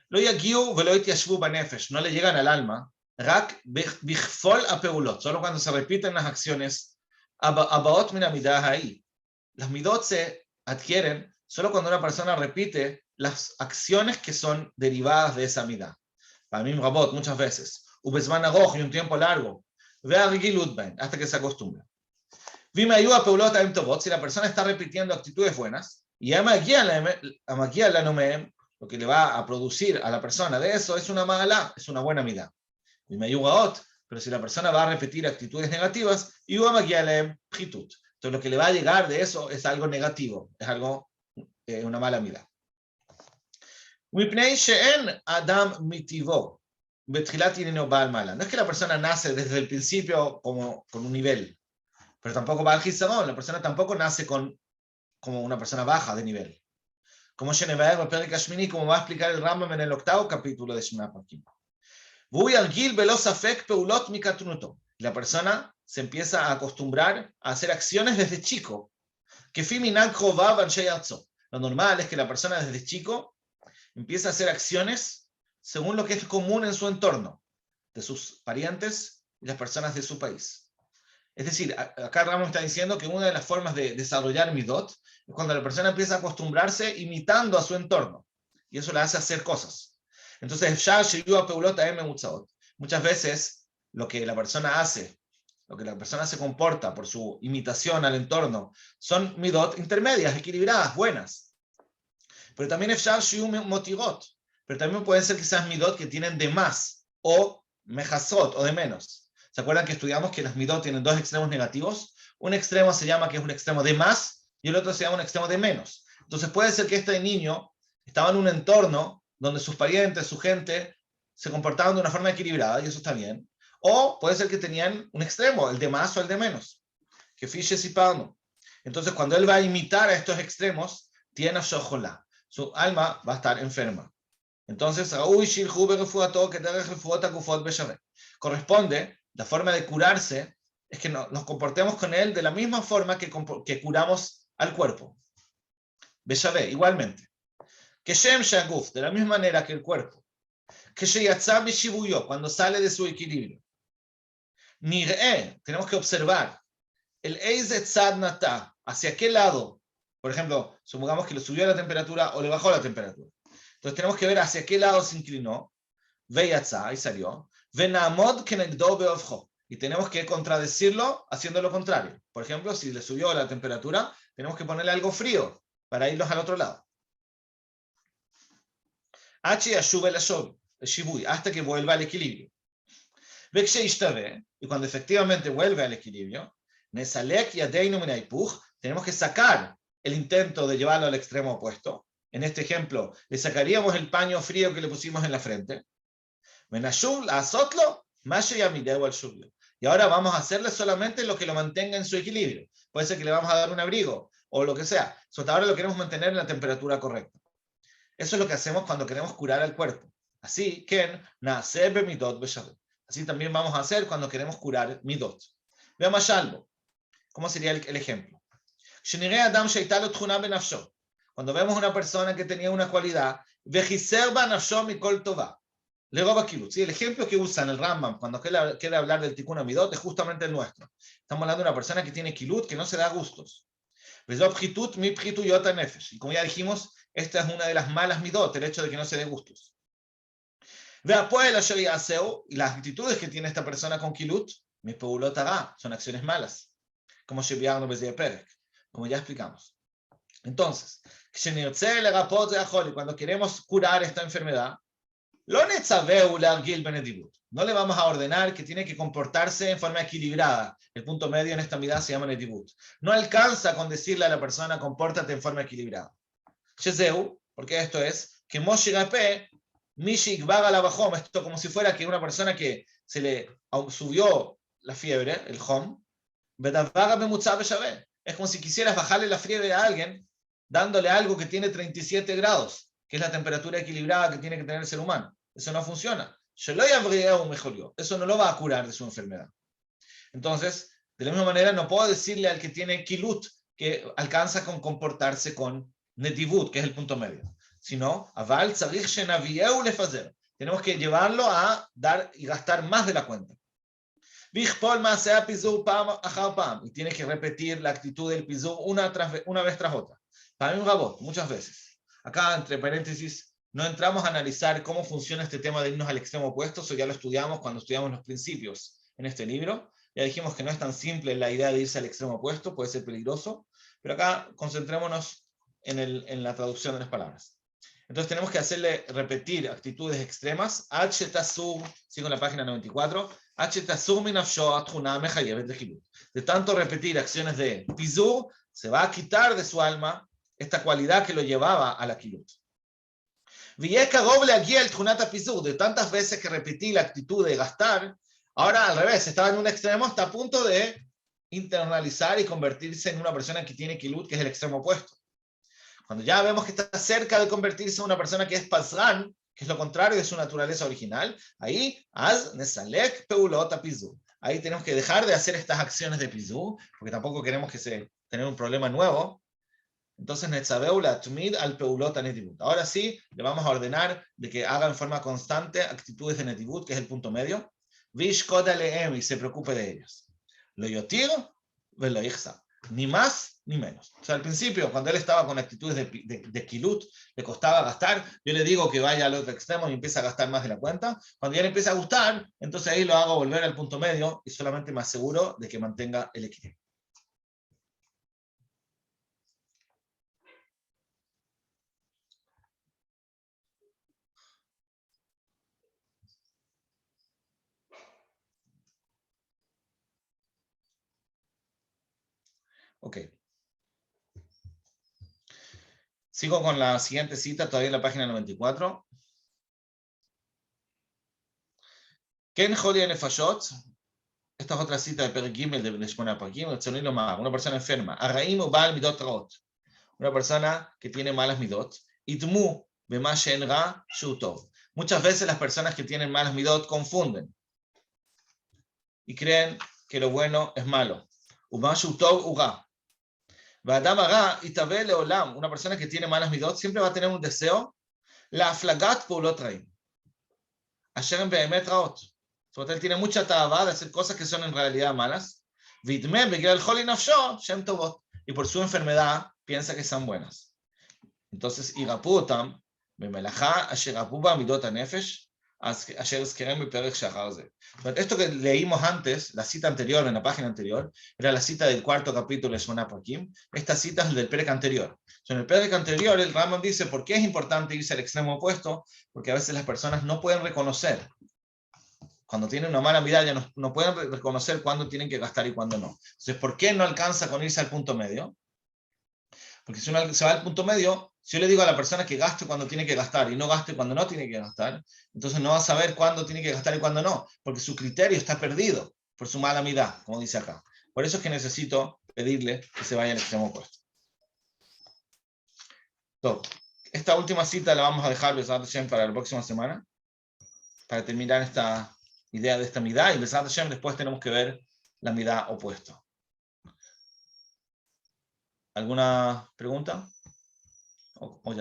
lo yagiu velo yashvu banefesh, no le llegan al alma, rak bichfol apeulot, solo cuando se repiten las acciones, abaot min amidah ahí. Las midot se adquieren solo cuando una persona repite las acciones que son derivadas de esa midá. Para mí, rabot, muchas veces. Ubezman agoj, y un tiempo largo. Hasta que se acostumbra. Vime ayuda peulot aem tovot, si la persona está repitiendo actitudes buenas, y amagia la nomeem, lo que le va a producir a la persona de eso es una mala, es una buena midá. Vime ayuda ot, pero si la persona va a repetir actitudes negativas, y amagia la pritut. Entonces lo que le va a llegar de eso es algo negativo, es algo, una mala mirada. No es que la persona nace desde el principio como con un nivel, pero tampoco va al Gizamón, la persona tampoco nace como una persona baja de nivel. Como como va a explicar el Rambam en el 8º capítulo de Shema Pakim. La persona se empieza a acostumbrar a hacer acciones desde chico. Lo normal es que la persona desde chico empieza a hacer acciones según lo que es común en su entorno, de sus parientes y las personas de su país. Es decir, acá Ramos está diciendo que una de las formas de desarrollar midot es cuando la persona empieza a acostumbrarse imitando a su entorno, y eso le hace hacer cosas. Entonces, muchas veces lo que la persona hace, lo que la persona se comporta por su imitación al entorno, son midot intermedias, equilibradas, buenas. Pero también pero también pueden ser quizás midot que tienen de más, o mejasot, o de menos. ¿Se acuerdan que estudiamos que las midot tienen dos extremos negativos? Un extremo se llama que es un extremo de más, y el otro se llama un extremo de menos. Entonces puede ser que este niño estaba en un entorno donde sus parientes, su gente, se comportaban de una forma equilibrada, y eso está bien. O puede ser que tenían un extremo, el de más o el de menos. Que fiches y pano. Entonces, cuando él va a imitar a estos extremos, tiene shoholá. Su alma va a estar enferma. Entonces, corresponde, la forma de curarse es que nos comportemos con él de la misma forma que curamos al cuerpo. Beshavé, igualmente. Que Shem Shaguf, de la misma manera que el cuerpo. Que Sheyatzab Shibuyo, cuando sale de su equilibrio. Nir'e, tenemos que observar. El Eizet Tzad Nata, hacia qué lado, por ejemplo, supongamos que le subió la temperatura o le bajó la temperatura. Entonces tenemos que ver hacia qué lado se inclinó, Veyatza, y salió, Venamod Kenegdo Beofjo, y tenemos que contradecirlo haciendo lo contrario. Por ejemplo, si le subió la temperatura, tenemos que ponerle algo frío para irnos al otro lado. Hasta que vuelva al equilibrio. Y cuando efectivamente vuelve al equilibrio, tenemos que sacar el intento de llevarlo al extremo opuesto. En este ejemplo, le sacaríamos el paño frío que le pusimos en la frente. Y ahora vamos a hacerle solamente lo que lo mantenga en su equilibrio. Puede ser que le vamos a dar un abrigo o lo que sea. Ahora lo queremos mantener en la temperatura correcta. Eso es lo que hacemos cuando queremos curar al cuerpo. Así que, así también vamos a hacer cuando queremos curar midot. Veamos algo. ¿Cómo sería el ejemplo? Cuando vemos una persona que tenía una cualidad, ¿sí? El ejemplo que usan el Rambam cuando quiere hablar del tikkun midot es justamente el nuestro. Estamos hablando de una persona que tiene kilut, que no se da gustos. Y como ya dijimos, esta es una de las malas midot, el hecho de que no se dé gustos. Y las actitudes que tiene esta persona con kilut, son acciones malas, como ya explicamos. Entonces, cuando queremos curar esta enfermedad, no le vamos a ordenar que tiene que comportarse en forma equilibrada. El punto medio en esta midá se llama netibut. No alcanza con decirle a la persona, compórtate en forma equilibrada. Porque esto es que Moshe Gapé, Mishik Vaga la bajó, esto como si fuera que una persona que se le subió la fiebre, el hom, es como si quisieras bajarle la fiebre a alguien dándole algo que tiene 37 grados, que es la temperatura equilibrada que tiene que tener el ser humano. Eso no funciona. Eso no lo va a curar de su enfermedad. Entonces, de la misma manera, no puedo decirle al que tiene kilut que alcanza con comportarse con netivut, que es el punto medio, sino aval tzarich shenavieu lefazer. Tenemos que llevarlo a dar y gastar más de la cuenta. Y tiene que repetir la actitud del pizú una vez tras otra. Para un rabot, muchas veces. Acá, entre paréntesis, no entramos a analizar cómo funciona este tema de irnos al extremo opuesto. Eso ya lo estudiamos cuando estudiamos los principios en este libro. Ya dijimos que no es tan simple la idea de irse al extremo opuesto, puede ser peligroso. Pero acá concentrémonos en la traducción de las palabras. Entonces tenemos que hacerle repetir actitudes extremas. Sigo en la página 94. De tanto repetir acciones de pizur, se va a quitar de su alma esta cualidad que lo llevaba a la kilut. De tantas veces que repetí la actitud de gastar, ahora al revés, estaba en un extremo, está a punto de internalizar y convertirse en una persona que tiene kilut, que es el extremo opuesto. Cuando ya vemos que está cerca de convertirse en una persona que es pasran, que es lo contrario de su naturaleza original, ahí, ahí tenemos que dejar de hacer estas acciones de pizú, porque tampoco queremos tener un problema nuevo. Entonces, al peulot netivut. Ahora sí, le vamos a ordenar de que haga en forma constante actitudes de netivut, que es el punto medio. Y se preocupe de ellas. Lo yotir, lo ihsa. Ni más ni menos. O sea, al principio, cuando él estaba con actitudes de kilut, le costaba gastar, yo le digo que vaya al otro extremo y empieza a gastar más de la cuenta. Cuando ya le empieza a gustar, entonces ahí lo hago volver al punto medio y solamente me aseguro de que mantenga el equilibrio. Ok. Sigo con la siguiente cita, todavía en la página 94. Ken Jolia Nefashot. Esta es otra cita de Perek Gimel de Shmona Parakim. Una persona enferma. Arraim ubal midot raot. Una persona que tiene malas midot. Itmu bema shenra shutov. Muchas veces las personas que tienen malas midot confunden y creen que lo bueno es malo. Uma shutov uga. Una persona que tiene malas midot siempre va a tener un deseo. La aflagat peulot raim. Asher be'emet raot. Él tiene mucha tabá de hacer cosas que son en realidad malas. Y por su enfermedad piensa que son buenas. Entonces, esto que leímos antes, la cita anterior, en la página anterior, era la cita del cuarto capítulo de Shmona Parakim. Esta cita es del Perek anterior. En el Perek anterior, el Rambam dice por qué es importante irse al extremo opuesto, porque a veces las personas no pueden reconocer. Cuando tienen una mala mirada ya no pueden reconocer cuándo tienen que gastar y cuándo no. Entonces, ¿por qué no alcanza con irse al punto medio? Porque si uno se va al punto medio, si yo le digo a la persona que gaste cuando tiene que gastar y no gaste cuando no tiene que gastar, entonces no va a saber cuándo tiene que gastar y cuándo no, porque su criterio está perdido por su mala mirada, como dice acá. Por eso es que necesito pedirle que se vaya al extremo opuesto. Entonces, esta última cita la vamos a dejar para la próxima semana, para terminar esta idea de esta midá, y después tenemos que ver la midá opuesta. ¿Alguna pregunta? ¿O ya